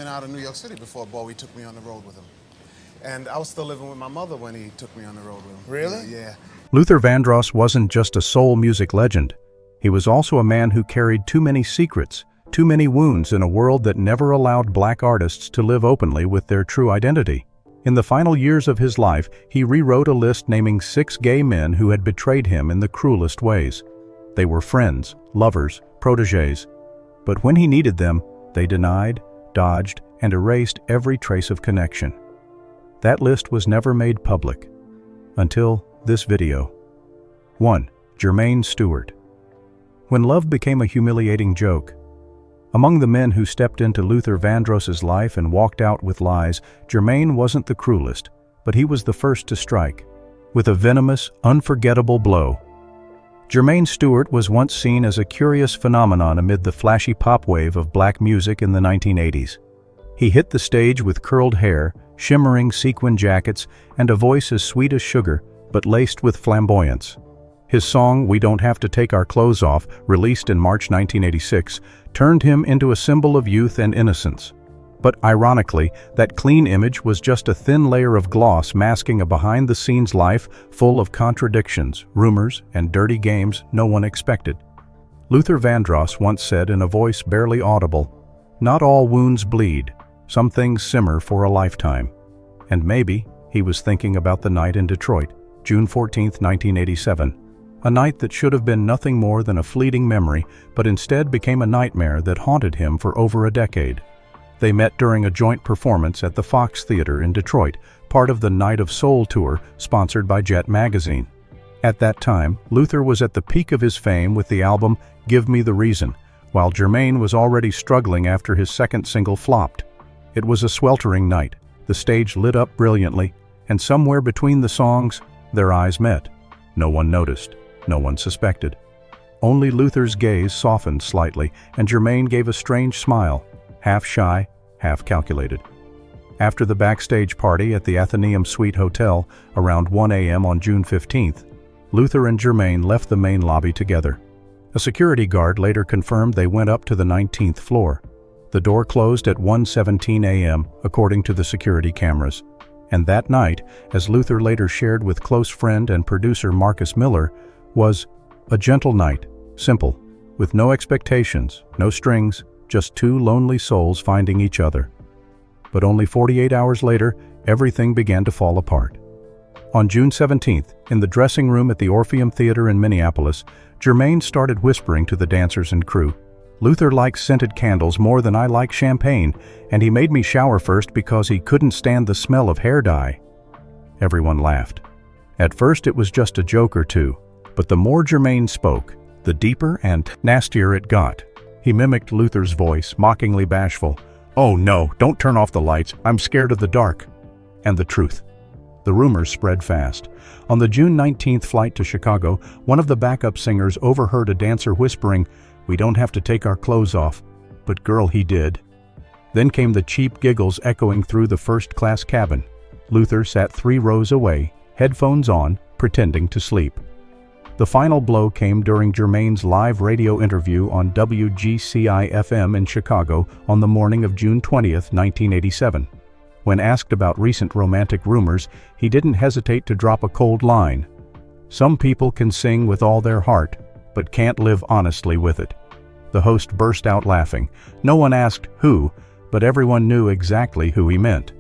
Been out of New York City before Bowie took me on the road with him. And I was still living with my mother when he took me on the road with him. Really? Yeah. Luther Vandross wasn't just a soul music legend. He was also a man who carried too many secrets, too many wounds in a world that never allowed black artists to live openly with their true identity. In the final years of his life, he rewrote a list naming 6 gay men who had betrayed him in the cruelest ways. They were friends, lovers, protégés. But when he needed them, they denied, dodged, and erased every trace of connection. That list was never made public. Until this video. 1. Germaine Stewart. When love became a humiliating joke. Among the men who stepped into Luther Vandross's life and walked out with lies, Germaine wasn't the cruelest, but he was the first to strike, with a venomous, unforgettable blow. Germaine Stewart was once seen as a curious phenomenon amid the flashy pop wave of black music in the 1980s. He hit the stage with curled hair, shimmering sequin jackets, and a voice as sweet as sugar, but laced with flamboyance. His song, "We Don't Have to Take Our Clothes Off," released in March 1986, turned him into a symbol of youth and innocence. But ironically, that clean image was just a thin layer of gloss masking a behind-the-scenes life full of contradictions, rumors, and dirty games no one expected. Luther Vandross once said in a voice barely audible, "Not all wounds bleed. Some things simmer for a lifetime." And maybe he was thinking about the night in Detroit, June 14, 1987. A night that should have been nothing more than a fleeting memory, but instead became a nightmare that haunted him for over a decade. They met during a joint performance at the Fox Theater in Detroit, part of the Night of Soul tour sponsored by Jet magazine. At that time, Luther was at the peak of his fame with the album Give Me the Reason, while Germaine was already struggling after his second single flopped. It was a sweltering night, the stage lit up brilliantly, and somewhere between the songs, their eyes met. No one noticed, no one suspected. Only Luther's gaze softened slightly, and Germaine gave a strange smile, half shy, half calculated. After the backstage party at the Athenaeum Suite Hotel around 1 a.m. on June 15th, Luther and Germaine left the main lobby together. A security guard later confirmed they went up to the 19th floor. The door closed at 1:17 a.m., according to the security cameras. And that night, as Luther later shared with close friend and producer Marcus Miller, was a gentle night, simple, with no expectations, no strings, just 2 lonely souls finding each other. But only 48 hours later, everything began to fall apart. On June 17th, in the dressing room at the Orpheum Theater in Minneapolis, Germaine started whispering to the dancers and crew, "Luther likes scented candles more than I like champagne, and he made me shower first because he couldn't stand the smell of hair dye." Everyone laughed. At first it was just a joke or two, but the more Germaine spoke, the deeper and nastier it got. He mimicked Luther's voice, mockingly bashful. "Oh no, don't turn off the lights, I'm scared of the dark." And the truth. The rumors spread fast. On the June 19th flight to Chicago, one of the backup singers overheard a dancer whispering, "We don't have to take our clothes off." But girl, he did. Then came the cheap giggles echoing through the first-class cabin. Luther sat 3 rows away, headphones on, pretending to sleep. The final blow came during Germaine's live radio interview on WGCI-FM in Chicago on the morning of June 20th, 1987. When asked about recent romantic rumors, he didn't hesitate to drop a cold line. "Some people can sing with all their heart, but can't live honestly with it." The host burst out laughing. No one asked who, but everyone knew exactly who he meant.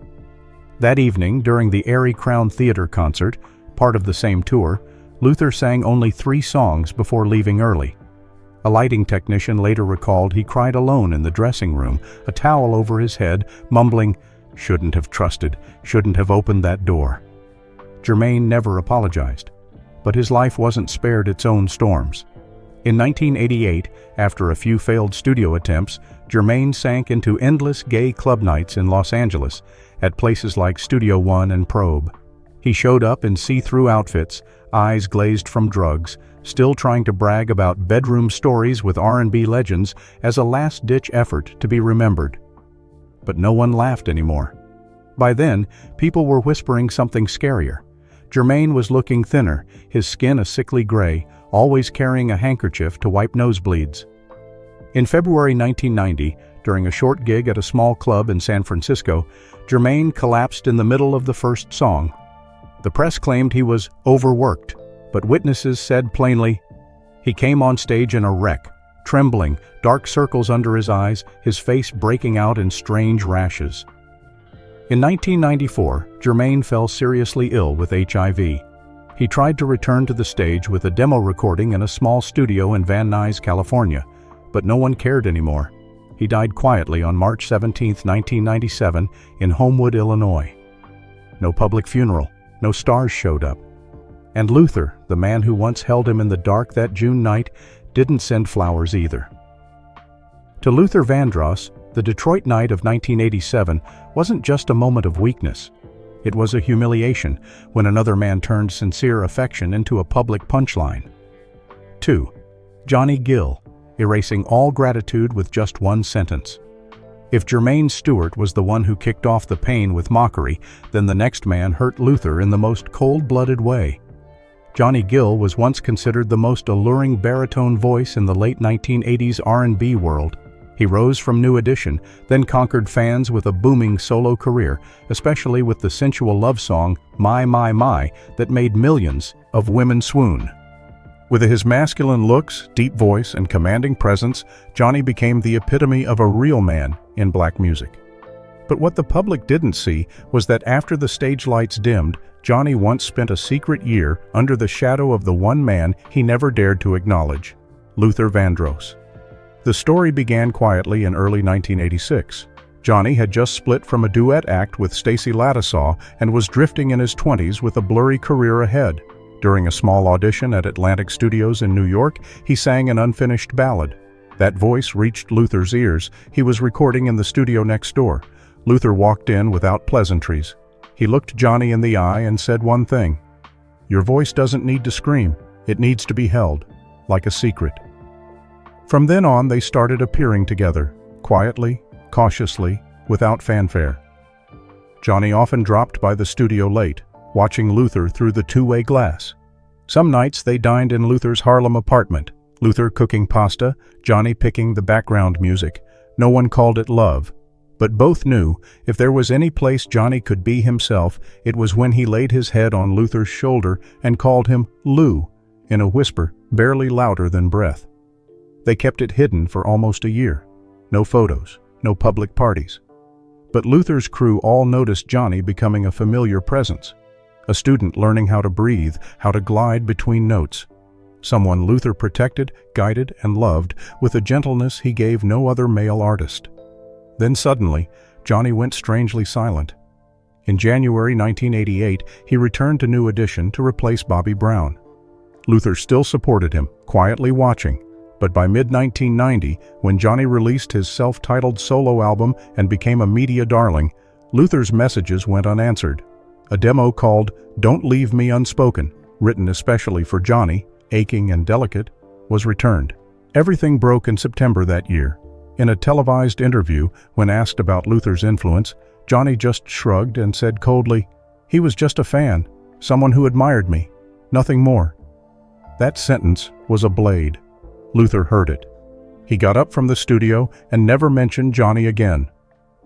That evening, during the Airy Crown Theater concert, part of the same tour, Luther sang only 3 songs before leaving early. A lighting technician later recalled he cried alone in the dressing room, a towel over his head, mumbling, "Shouldn't have trusted, shouldn't have opened that door." Germaine never apologized, but his life wasn't spared its own storms. In 1988, after a few failed studio attempts, Germaine sank into endless gay club nights in Los Angeles, at places like Studio One and Probe. He showed up in see-through outfits, eyes glazed from drugs, still trying to brag about bedroom stories with R&B legends as a last-ditch effort to be remembered. But no one laughed anymore. By then, people were whispering something scarier. Germaine was looking thinner, his skin a sickly gray, always carrying a handkerchief to wipe nosebleeds. In February 1990, during a short gig at a small club in San Francisco, Germaine collapsed in the middle of the first song. The press claimed he was overworked, but witnesses said plainly, he came on stage in a wreck, trembling, dark circles under his eyes, his face breaking out in strange rashes. In 1994, Germaine fell seriously ill with HIV. He tried to return to the stage with a demo recording in a small studio in Van Nuys, California, but no one cared anymore. He died quietly on March 17, 1997, in Homewood, Illinois. No public funeral, no stars showed up. And Luther, the man who once held him in the dark that June night, didn't send flowers either. To Luther Vandross, the Detroit night of 1987 wasn't just a moment of weakness. It was a humiliation when another man turned sincere affection into a public punchline. 2. Johnny Gill, erasing all gratitude with just one sentence. If Germaine Stewart was the one who kicked off the pain with mockery, then the next man hurt Luther in the most cold-blooded way. Johnny Gill was once considered the most alluring baritone voice in the late 1980s R&B world. He rose from New Edition, then conquered fans with a booming solo career, especially with the sensual love song My that made millions of women swoon. With his masculine looks, deep voice, and commanding presence, Johnny became the epitome of a real man in black music. But what the public didn't see was that after the stage lights dimmed, Johnny once spent a secret year under the shadow of the one man he never dared to acknowledge, Luther Vandross. The story began quietly in early 1986. Johnny had just split from a duet act with Stacy Lattisaw and was drifting in his 20s with a blurry career ahead. During a small audition at Atlantic Studios in New York, he sang an unfinished ballad. That voice reached Luther's ears. He was recording in the studio next door. Luther walked in without pleasantries. He looked Johnny in the eye and said one thing: "Your voice doesn't need to scream. It needs to be held, like a secret." From then on, they started appearing together, quietly, cautiously, without fanfare. Johnny often dropped by the studio late, watching Luther through the two-way glass. Some nights they dined in Luther's Harlem apartment, Luther cooking pasta, Johnny picking the background music. No one called it love, but both knew if there was any place Johnny could be himself, it was when he laid his head on Luther's shoulder and called him Lou, in a whisper barely louder than breath. They kept it hidden for almost a year. No photos, no public parties. But Luther's crew all noticed Johnny becoming a familiar presence. A student learning how to breathe, how to glide between notes. Someone Luther protected, guided, and loved with a gentleness he gave no other male artist. Then suddenly, Johnny went strangely silent. In January 1988, he returned to New Edition to replace Bobby Brown. Luther still supported him, quietly watching, but by mid-1990, when Johnny released his self-titled solo album and became a media darling, Luther's messages went unanswered. A demo called Don't Leave Me Unspoken, written especially for Johnny, aching and delicate, was returned. Everything broke in September that year. In a televised interview, when asked about Luther's influence, Johnny just shrugged and said coldly, "He was just a fan, someone who admired me, nothing more." That sentence was a blade. Luther heard it. He got up from the studio and never mentioned Johnny again.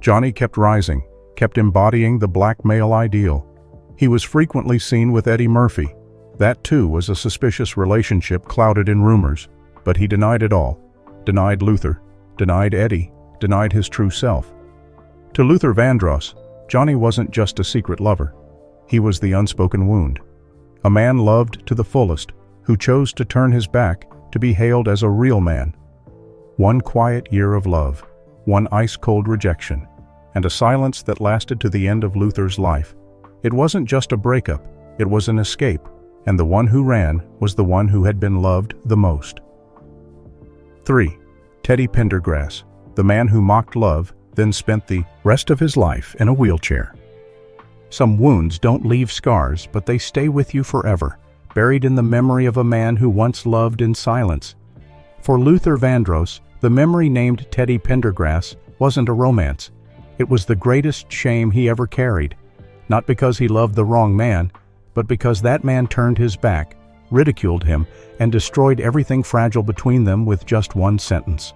Johnny kept rising, kept embodying the black male ideal. He was frequently seen with Eddie Murphy. That too was a suspicious relationship clouded in rumors, but he denied it all. Denied Luther, denied Eddie, denied his true self. To Luther Vandross, Johnny wasn't just a secret lover. He was the unspoken wound. A man loved to the fullest, who chose to turn his back to be hailed as a real man. One quiet year of love, one ice-cold rejection, and a silence that lasted to the end of Luther's life. It wasn't just a breakup, it was an escape, and the one who ran was the one who had been loved the most. 3. Teddy Pendergrass, the man who mocked love, then spent the rest of his life in a wheelchair. Some wounds don't leave scars, but they stay with you forever, buried in the memory of a man who once loved in silence. For Luther Vandross, the memory named Teddy Pendergrass wasn't a romance. It was the greatest shame he ever carried, not because he loved the wrong man, but because that man turned his back, ridiculed him, and destroyed everything fragile between them with just one sentence.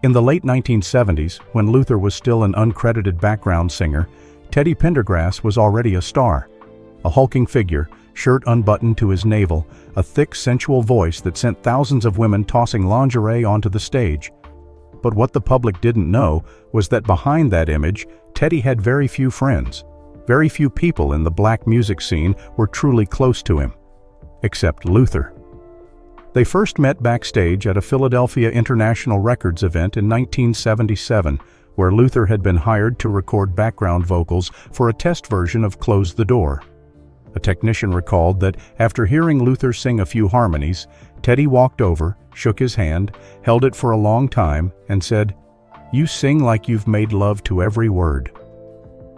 In the late 1970s, when Luther was still an uncredited background singer, Teddy Pendergrass was already a star. A hulking figure, shirt unbuttoned to his navel, a thick, sensual voice that sent thousands of women tossing lingerie onto the stage. But what the public didn't know was that behind that image, Teddy had very few friends. Very few people in the black music scene were truly close to him. Except Luther. They first met backstage at a Philadelphia International Records event in 1977, where Luther had been hired to record background vocals for a test version of Close the Door. A technician recalled that after hearing Luther sing a few harmonies, Teddy walked over, shook his hand, held it for a long time, and said, "You sing like you've made love to every word."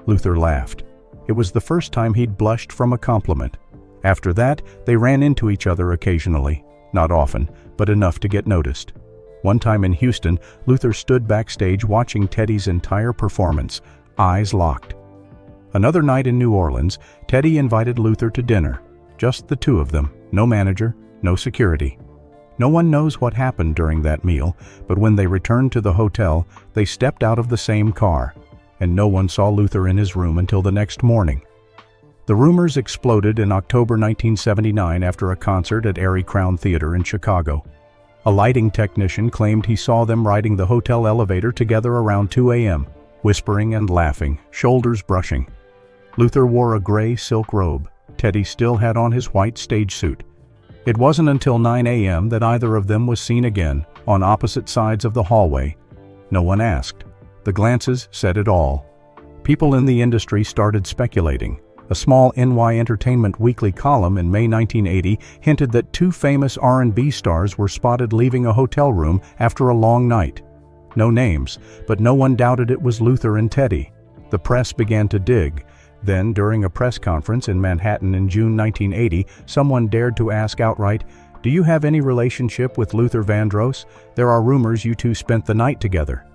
Luther laughed. It was the first time he'd blushed from a compliment. After that, they ran into each other occasionally. Not often, but enough to get noticed. One time in Houston, Luther stood backstage watching Teddy's entire performance, eyes locked. Another night in New Orleans, Teddy invited Luther to dinner. Just the two of them, no manager, no security. No one knows what happened during that meal, but when they returned to the hotel, they stepped out of the same car, and no one saw Luther in his room until the next morning. The rumors exploded in October 1979 after a concert at Airy Crown Theater in Chicago. A lighting technician claimed he saw them riding the hotel elevator together around 2 a.m., whispering and laughing, shoulders brushing. Luther wore a gray silk robe. Teddy still had on his white stage suit. It wasn't until 9 a.m. that either of them was seen again, on opposite sides of the hallway. No one asked. The glances said it all. People in the industry started speculating. A small NY Entertainment Weekly column in May 1980 hinted that two famous R&B stars were spotted leaving a hotel room after a long night. No names, but no one doubted it was Luther and Teddy. The press began to dig. Then, during a press conference in Manhattan in June 1980, someone dared to ask outright, "Do you have any relationship with Luther Vandross? There are rumors you two spent the night together."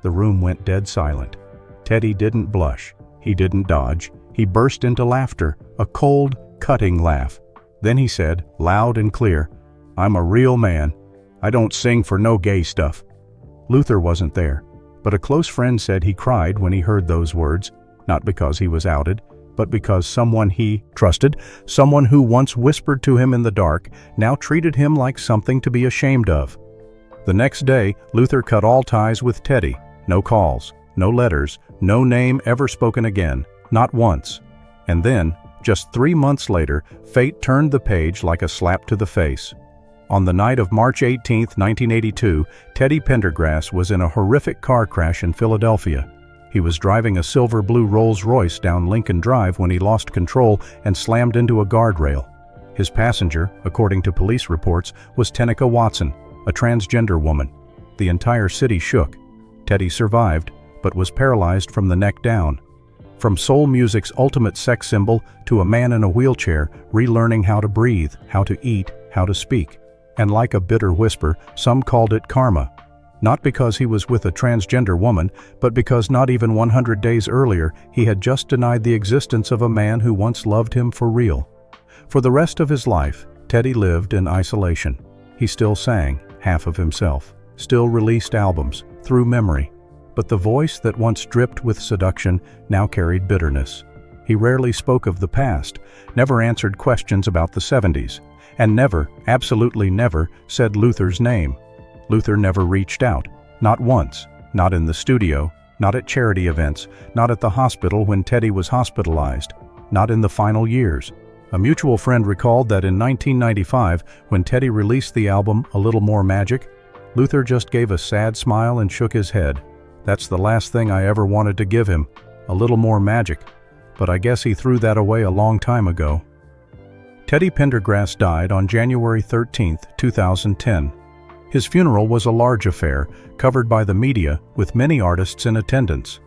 The room went dead silent. Teddy didn't blush. He didn't dodge. He burst into laughter, a cold, cutting laugh. Then he said, loud and clear, "I'm a real man. I don't sing for no gay stuff." Luther wasn't there, but a close friend said he cried when he heard those words, not because he was outed, but because someone he trusted, someone who once whispered to him in the dark, now treated him like something to be ashamed of. The next day, Luther cut all ties with Teddy. No calls, no letters, no name ever spoken again. Not once. And then, just 3 months later, fate turned the page like a slap to the face. On the night of March 18, 1982, Teddy Pendergrass was in a horrific car crash in Philadelphia. He was driving a silver-blue Rolls-Royce down Lincoln Drive when he lost control and slammed into a guardrail. His passenger, according to police reports, was Tenica Watson, a transgender woman. The entire city shook. Teddy survived, but was paralyzed from the neck down. From soul music's ultimate sex symbol to a man in a wheelchair, relearning how to breathe, how to eat, how to speak. And like a bitter whisper, some called it karma. Not because he was with a transgender woman, but because not even 100 days earlier, he had just denied the existence of a man who once loved him for real. For the rest of his life, Teddy lived in isolation. He still sang, half of himself, still released albums, through memory. But the voice that once dripped with seduction now carried bitterness. He rarely spoke of the past, never answered questions about the 70s, and never, absolutely never, said Luther's name. Luther never reached out, not once, not in the studio, not at charity events, not at the hospital when Teddy was hospitalized, not in the final years. A mutual friend recalled that in 1995, when Teddy released the album A Little More Magic, Luther just gave a sad smile and shook his head. "That's the last thing I ever wanted to give him, a little more magic. But I guess he threw that away a long time ago." Teddy Pendergrass died on January 13, 2010. His funeral was a large affair, covered by the media, with many artists in attendance.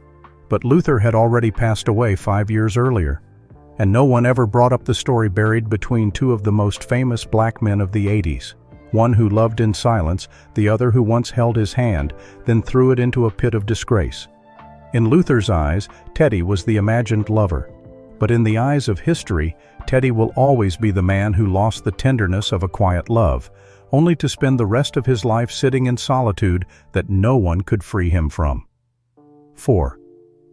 But Luther had already passed away 5 years earlier, and no one ever brought up the story buried between two of the most famous black men of the 80s. One who loved in silence, the other who once held his hand, then threw it into a pit of disgrace. In Luther's eyes, Teddy was the imagined lover. But in the eyes of history, Teddy will always be the man who lost the tenderness of a quiet love, only to spend the rest of his life sitting in solitude that no one could free him from. 4.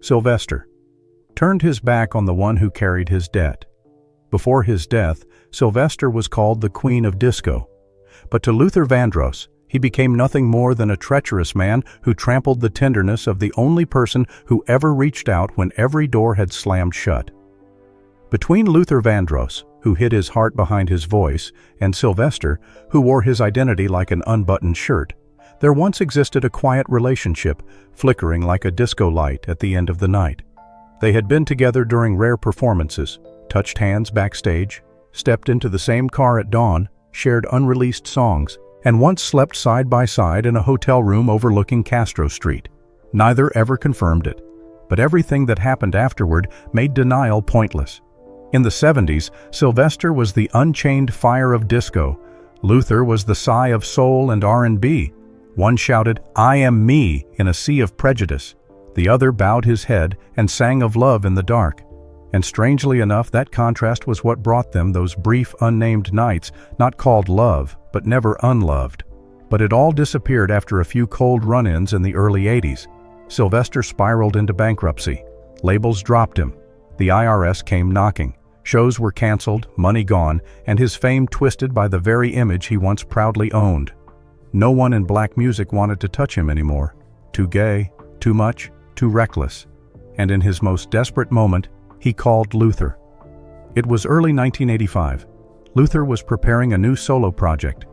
Sylvester turned his back on the one who carried his debt. Before his death, Sylvester was called the Queen of Disco. But to Luther Vandross, he became nothing more than a treacherous man who trampled the tenderness of the only person who ever reached out when every door had slammed shut. Between Luther Vandross, who hid his heart behind his voice, and Sylvester, who wore his identity like an unbuttoned shirt, there once existed a quiet relationship, flickering like a disco light at the end of the night. They had been together during rare performances, touched hands backstage, stepped into the same car at dawn, shared unreleased songs, and once slept side by side in a hotel room overlooking Castro Street. Neither ever confirmed it, but everything that happened afterward made denial pointless. In the 70s, Sylvester was the unchained fire of disco. Luther was the sigh of soul and R&B. One shouted, "I am me," in a sea of prejudice. The other bowed his head and sang of love in the dark. And strangely enough, that contrast was what brought them those brief, unnamed nights, not called love, but never unloved. But it all disappeared after a few cold run-ins in the early 80s. Sylvester spiraled into bankruptcy. Labels dropped him. The IRS came knocking. Shows were canceled, money gone, and his fame twisted by the very image he once proudly owned. No one in black music wanted to touch him anymore. Too gay, too much, too reckless. And in his most desperate moment, he called Luther. It was early 1985. Luther was preparing a new solo project.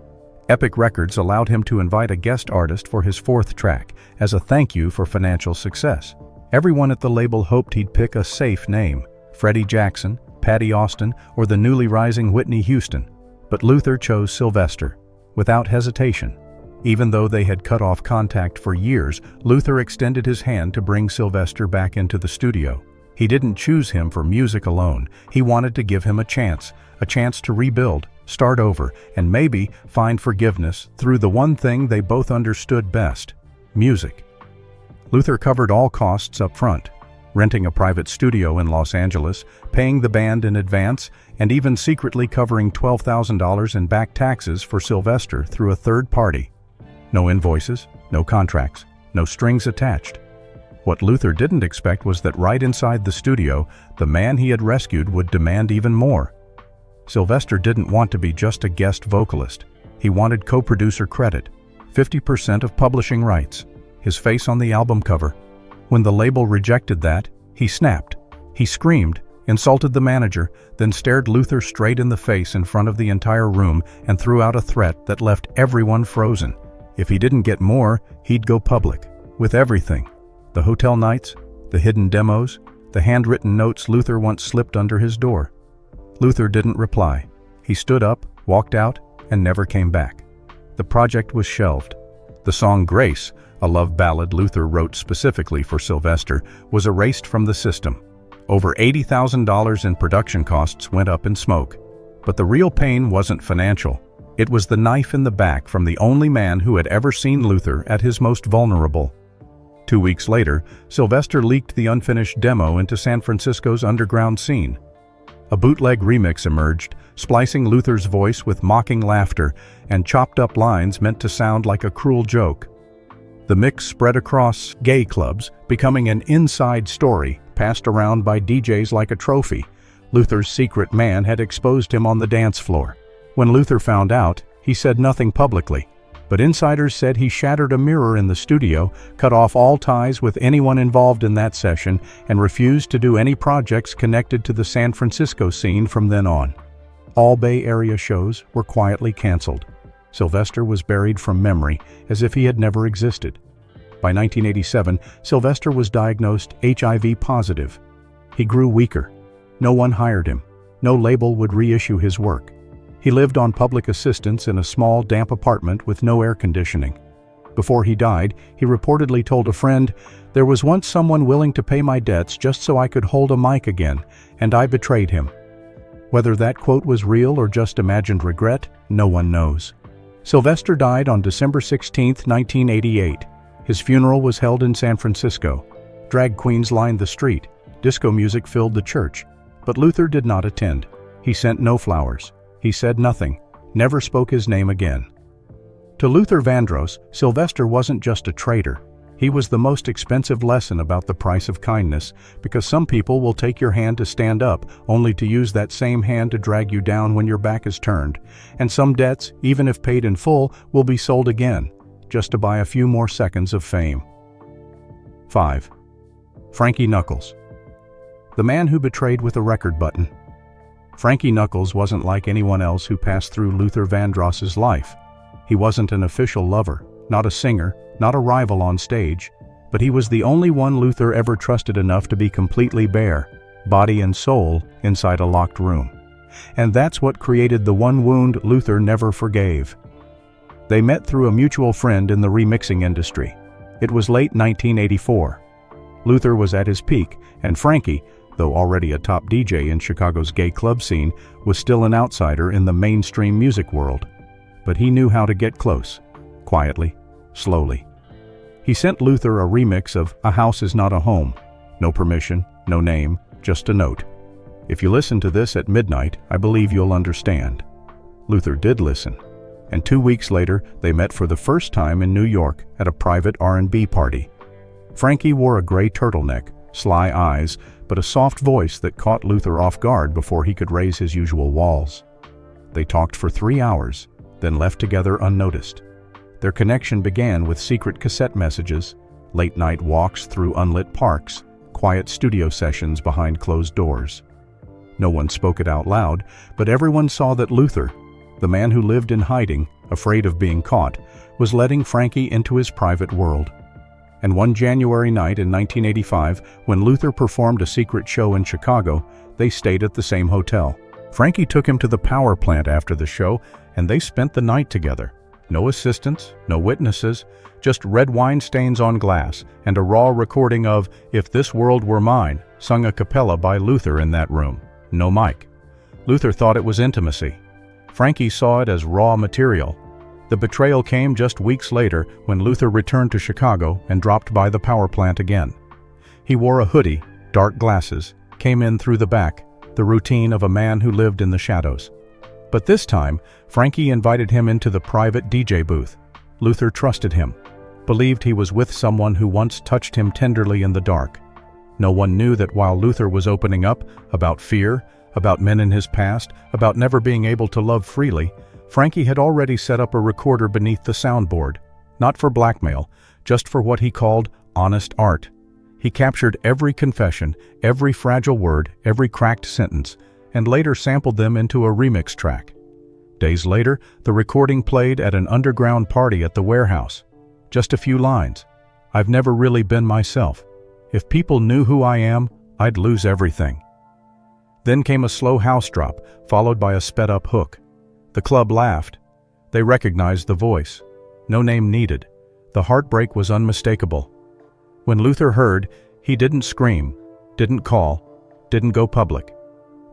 Epic Records allowed him to invite a guest artist for his 4th track as a thank you for financial success. Everyone at the label hoped he'd pick a safe name, Freddie Jackson, Patty Austin, or the newly rising Whitney Houston. But Luther chose Sylvester, without hesitation. Even though they had cut off contact for years, Luther extended his hand to bring Sylvester back into the studio. He didn't choose him for music alone. He wanted to give him a chance to rebuild, start over, and maybe find forgiveness through the one thing they both understood best: music. Luther covered all costs up front, renting a private studio in Los Angeles, paying the band in advance, and even secretly covering $12,000 in back taxes for Sylvester through a third party. No invoices, no contracts, no strings attached. What Luther didn't expect was that right inside the studio, the man he had rescued would demand even more. Sylvester didn't want to be just a guest vocalist. He wanted co-producer credit, 50% of publishing rights, his face on the album cover. When the label rejected that, he snapped. He screamed, insulted the manager, then stared Luther straight in the face in front of the entire room and threw out a threat that left everyone frozen. If he didn't get more, he'd go public, with everything. The hotel nights, the hidden demos, the handwritten notes Luther once slipped under his door. Luther didn't reply. He stood up, walked out, and never came back. The project was shelved. The song Grace, a love ballad Luther wrote specifically for Sylvester, was erased from the system. Over $80,000 in production costs went up in smoke. But the real pain wasn't financial. It was the knife in the back from the only man who had ever seen Luther at his most vulnerable. 2 weeks later, Sylvester leaked the unfinished demo into San Francisco's underground scene. A bootleg remix emerged, splicing Luther's voice with mocking laughter and chopped-up lines meant to sound like a cruel joke. The mix spread across gay clubs, becoming an inside story passed around by DJs like a trophy. Luther's secret man had exposed him on the dance floor. When Luther found out, he said nothing publicly. But insiders said he shattered a mirror in the studio, cut off all ties with anyone involved in that session, and refused to do any projects connected to the San Francisco scene from then on. All Bay Area shows were quietly canceled. Sylvester was buried from memory, as if he had never existed. By 1987, Sylvester was diagnosed HIV positive. He grew weaker. No one hired him. No label would reissue his work. He lived on public assistance in a small, damp apartment with no air conditioning. Before he died, he reportedly told a friend, "There was once someone willing to pay my debts just so I could hold a mic again, and I betrayed him." Whether that quote was real or just imagined regret, no one knows. Sylvester died on December 16, 1988. His funeral was held in San Francisco. Drag queens lined the street. Disco music filled the church. But Luther did not attend. He sent no flowers. He said nothing, never spoke his name again. To Luther Vandross, Sylvester wasn't just a traitor. He was the most expensive lesson about the price of kindness, because some people will take your hand to stand up, only to use that same hand to drag you down when your back is turned. And some debts, even if paid in full, will be sold again, just to buy a few more seconds of fame. 5. Frankie Knuckles. The man who betrayed with a record button. Frankie Knuckles wasn't like anyone else who passed through Luther Vandross's life. He wasn't an official lover, not a singer, not a rival on stage, but he was the only one Luther ever trusted enough to be completely bare, body and soul, inside a locked room. And that's what created the one wound Luther never forgave. They met through a mutual friend in the remixing industry. It was late 1984. Luther was at his peak, and Frankie, though already a top DJ in Chicago's gay club scene, was still an outsider in the mainstream music world. But he knew how to get close, quietly, slowly. He sent Luther a remix of "A House Is Not a Home." No permission, no name, just a note. If you listen to this at midnight, I believe you'll understand. Luther did listen, and 2 weeks later, they met for the first time in New York at a private R&B party. Frankie wore a gray turtleneck, sly eyes, but a soft voice that caught Luther off guard before he could raise his usual walls. They talked for 3 hours, then left together unnoticed. Their connection began with secret cassette messages, late-night walks through unlit parks, quiet studio sessions behind closed doors. No one spoke it out loud, but everyone saw that Luther, the man who lived in hiding, afraid of being caught, was letting Frankie into his private world. And one January night in 1985, when Luther performed a secret show in Chicago, they stayed at the same hotel. Frankie took him to the power plant after the show, and they spent the night together. No assistants, no witnesses, just red wine stains on glass and a raw recording of "If This World Were Mine," sung a cappella by Luther in that room. No mic. Luther thought it was intimacy. Frankie saw it as raw material. The betrayal came just weeks later when Luther returned to Chicago and dropped by the power plant again. He wore a hoodie, dark glasses, came in through the back, the routine of a man who lived in the shadows. But this time, Frankie invited him into the private DJ booth. Luther trusted him, believed he was with someone who once touched him tenderly in the dark. No one knew that while Luther was opening up about fear, about men in his past, about never being able to love freely, Frankie had already set up a recorder beneath the soundboard, not for blackmail, just for what he called honest art. He captured every confession, every fragile word, every cracked sentence, and later sampled them into a remix track. Days later, the recording played at an underground party at the warehouse. Just a few lines. "I've never really been myself. If people knew who I am, I'd lose everything." Then came a slow house drop, followed by a sped-up hook. The club laughed. They recognized the voice. No name needed. The heartbreak was unmistakable. When Luther heard, he didn't scream, didn't call, didn't go public.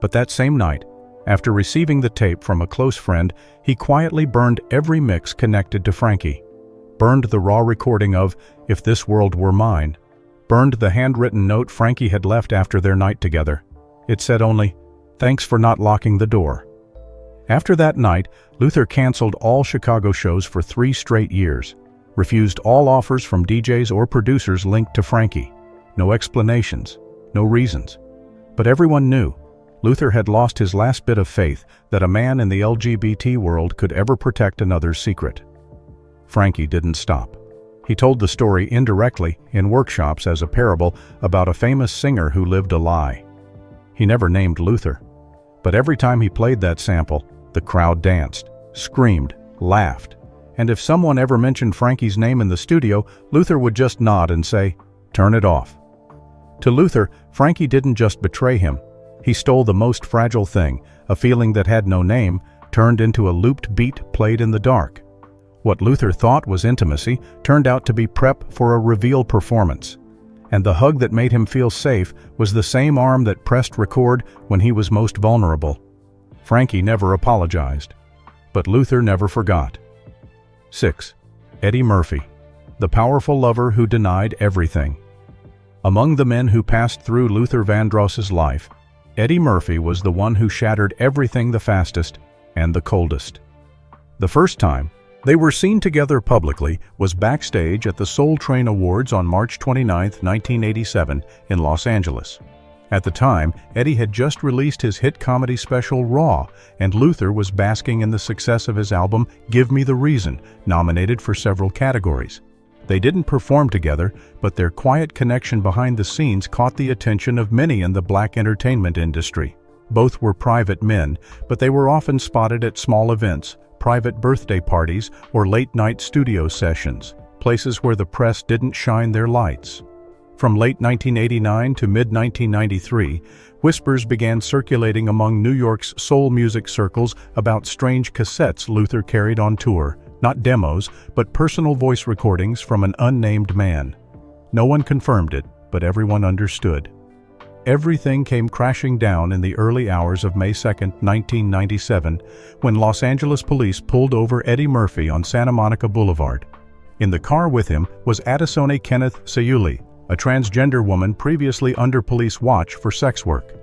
But that same night, after receiving the tape from a close friend, he quietly burned every mix connected to Frankie. Burned the raw recording of "If This World Were Mine." Burned the handwritten note Frankie had left after their night together. It said only, "Thanks for not locking the door." After that night, Luther canceled all Chicago shows for 3 straight years, refused all offers from DJs or producers linked to Frankie. No explanations, no reasons. But everyone knew Luther had lost his last bit of faith that a man in the LGBT world could ever protect another's secret. Frankie didn't stop. He told the story indirectly in workshops as a parable about a famous singer who lived a lie. He never named Luther, but every time he played that sample, the crowd danced, screamed, laughed, and if someone ever mentioned Frankie's name in the studio, Luther would just nod and say, "Turn it off." To Luther, Frankie didn't just betray him. He stole the most fragile thing, a feeling that had no name, turned into a looped beat played in the dark. What Luther thought was intimacy turned out to be prep for a reveal performance. And the hug that made him feel safe was the same arm that pressed record when he was most vulnerable. Frankie never apologized, but Luther never forgot. 6. Eddie Murphy, the powerful lover who denied everything. Among the men who passed through Luther Vandross's life, Eddie Murphy was the one who shattered everything the fastest and the coldest. The first time, They were seen together publicly was backstage at the Soul Train Awards on March 29, 1987 in Los Angeles. At the time, Eddie had just released his hit comedy special Raw, and Luther was basking in the success of his album Give Me the Reason, nominated for several categories. They didn't perform together, but their quiet connection behind the scenes caught the attention of many in the black entertainment industry. Both were private men, but they were often spotted at small events, private birthday parties, or late-night studio sessions, places where the press didn't shine their lights. From late 1989 to mid-1993, whispers began circulating among New York's soul music circles about strange cassettes Luther carried on tour, not demos, but personal voice recordings from an unnamed man. No one confirmed it, but everyone understood. Everything came crashing down in the early hours of May 2, 1997, when Los Angeles police pulled over Eddie Murphy on Santa Monica Boulevard. In the car with him was Adesone Kenneth Sayuli, a transgender woman previously under police watch for sex work.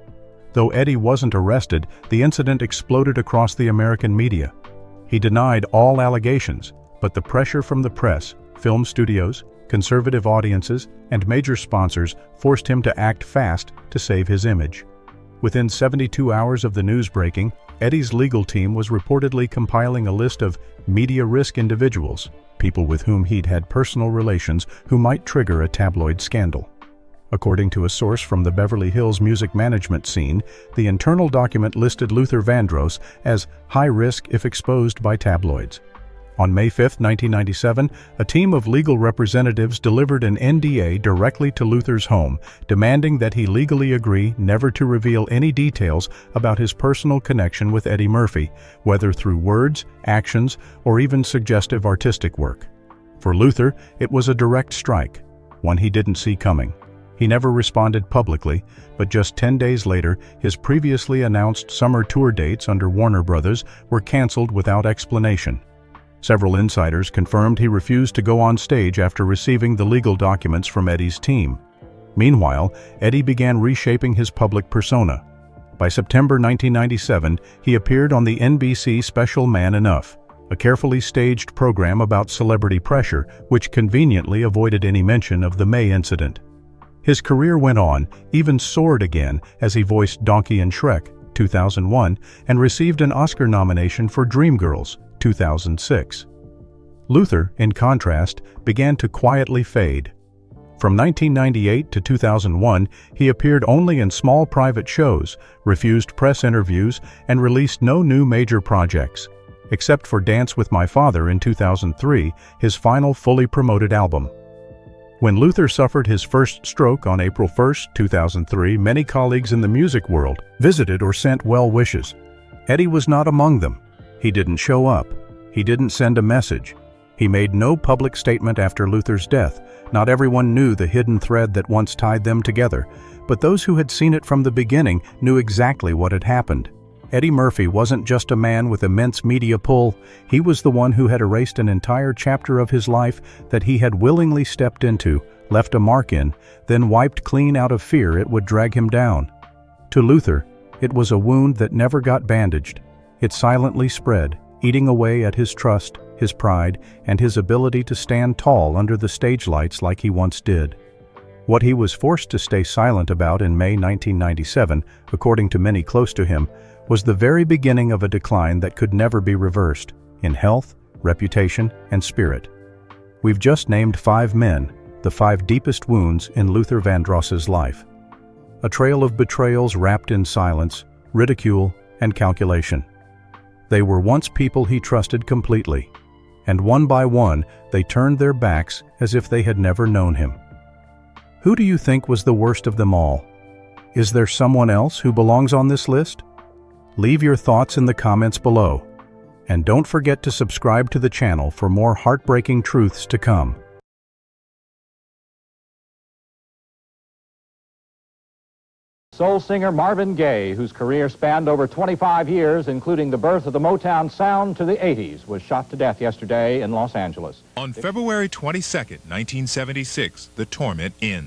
Though Eddie wasn't arrested, the incident exploded across the American media. He denied all allegations, but the pressure from the press, film studios, conservative audiences, and major sponsors forced him to act fast to save his image. Within 72 hours of the news breaking, Eddie's legal team was reportedly compiling a list of media risk individuals, people with whom he'd had personal relations who might trigger a tabloid scandal. According to a source from the Beverly Hills music management scene, the internal document listed Luther Vandross as high risk if exposed by tabloids. On May 5, 1997, a team of legal representatives delivered an NDA directly to Luther's home, demanding that he legally agree never to reveal any details about his personal connection with Eddie Murphy, whether through words, actions, or even suggestive artistic work. For Luther, it was a direct strike, one he didn't see coming. He never responded publicly, but just 10 days later, his previously announced summer tour dates under Warner Brothers were canceled without explanation. Several insiders confirmed he refused to go on stage after receiving the legal documents from Eddie's team. Meanwhile, Eddie began reshaping his public persona. By September 1997, he appeared on the NBC special Man Enough, a carefully staged program about celebrity pressure, which conveniently avoided any mention of the May incident. His career went on, even soared again, as he voiced Donkey in Shrek, 2001, and received an Oscar nomination for Dreamgirls, 2006. Luther, in contrast, began to quietly fade. From 1998 to 2001, he appeared only in small private shows, refused press interviews, and released no new major projects, except for Dance with My Father in 2003, his final fully promoted album. When Luther suffered his first stroke on April 1, 2003, many colleagues in the music world visited or sent well wishes. Eddie was not among them. He didn't show up. He didn't send a message. He made no public statement after Luther's death. Not everyone knew the hidden thread that once tied them together, but those who had seen it from the beginning knew exactly what had happened. Eddie Murphy wasn't just a man with immense media pull. He was the one who had erased an entire chapter of his life that he had willingly stepped into, left a mark in, then wiped clean out of fear it would drag him down. To Luther, it was a wound that never got bandaged. It silently spread, eating away at his trust, his pride, and his ability to stand tall under the stage lights like he once did. What he was forced to stay silent about in May 1997, according to many close to him, was the very beginning of a decline that could never be reversed, in health, reputation, and spirit. We've just named 5 men, the 5 deepest wounds in Luther Vandross's life. A trail of betrayals wrapped in silence, ridicule, and calculation. They were once people he trusted completely, and one by one they turned their backs as if they had never known him. Who do you think was the worst of them all? Is there someone else who belongs on this list? Leave your thoughts in the comments below, and don't forget to subscribe to the channel for more heartbreaking truths to come. Soul singer Marvin Gaye, whose career spanned over 25 years, including the birth of the Motown sound to the 80s, was shot to death yesterday in Los Angeles. On February 22, 1976, the torment ends.